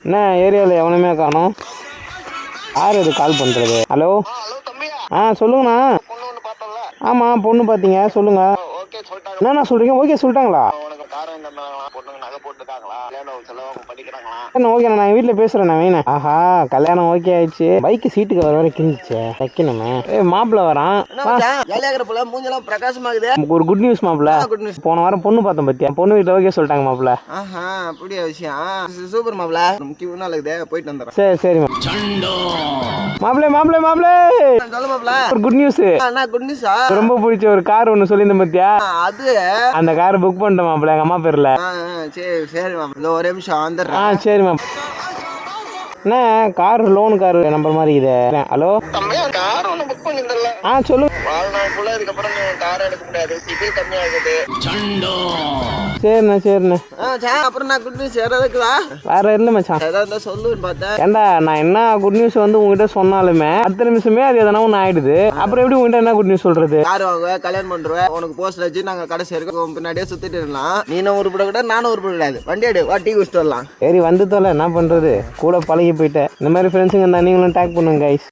என்ன ஏரியாவில் எவனுமே காணோம். யார் இது கால் பண்ணுறது? ஹலோ சொல்லுங்கண்ணா. ஆமாம் பொண்ணு பார்த்தீங்க சொல்லுங்க. என்னண்ணா சொல்கிறீங்க? ஓகே சொல்லிட்டாங்களா? ஓகேண்ணா நான் வீட்டில் பேசுகிறேண்ணா. வேணா ஆஹா கல்யாணம் ஓகே ஆயிடுச்சு. பைக்கு சீட்டுக்கு வர வரை கிஞ்சிச்சு வைக்கணுமே. மாப்பிள்ள வரான். ஒரு குட் நியூஸ் மாப்பிள்ள. போன வாரம் பொண்ணு பார்த்தோம் பத்தியா? பொண்ணு வீட்டில் ஓகே சொல்லிட்டாங்க மாப்பிள்ள. அப்படியே விஷயம் சூப்பர் மாப்பிள்ள. முக்கியமான போயிட்டு வந்துடுறேன். சரி சரி மாப்பிள்ள மாப்பிள்ள மாப்பிள்ள ஒரு குட் நியூஸ். குட் நியூஸா? ரொம்ப பிடிச்ச ஒரு கார் ஒன்று சொல்லியிருந்தேன் பத்தியா? அது அந்த கார் புக் பண்ணிட்டேன் மாப்பிள்ள எங்க அம்மா பேர்ல. சரி சரி மாப்பிள்ள ஒரே நிமிஷம் வந்துடுறேன். சரி மாப்பிள்ள. என்ன கார் லோன் கார் நம்பர் மாதிரி இது. ஹலோ கார் ஒன்று புக் பண்ணிருந்தல. சொல்லுங்க. வாழ்நாளுக்குள்ள இதுக்கப்புறம் கார் எடுக்க முடியாது. சிபில் கம்மியாகுது. சரிண்ணா சரிண்ணா. அப்புறம் நான் குட் நியூஸ் ஏறதுக்குதா? வேற இல்லை மச்சான். ஏதாவது சொல்லுன்னு பார்த்தேன். ஏண்டா நான் என்ன குட் நியூஸ் வந்து உங்ககிட்ட சொன்னாலுமே அடுத்த நிமிஷமே அது எதனா ஒன்று ஆயிடுது. அப்புறம் எப்படி உங்ககிட்ட என்ன குட் நியூஸ் சொல்றது? கார் வாங்குவேன், கல்யாணம் பண்ணுவேன், உனக்கு போஸ்ட் வச்சு நாங்க கடைசி வரைக்கும் பின்னாடியே சுத்திட்டு இருக்கலாம். நீனும் உருப்பட கூடாது, நானும் உருப்பட கூடாது. வண்டி எடு, வா டீ குடிச்சிட்டு வரலாம். சரி வந்து தொலை, என்ன பண்றது? கூட பழகி போயிட்டேன். இந்த மாதிரி ஃப்ரெண்ட்ஸுங்க இருந்தா நீங்களும் டேக் பண்ணுங்க கைஸ்.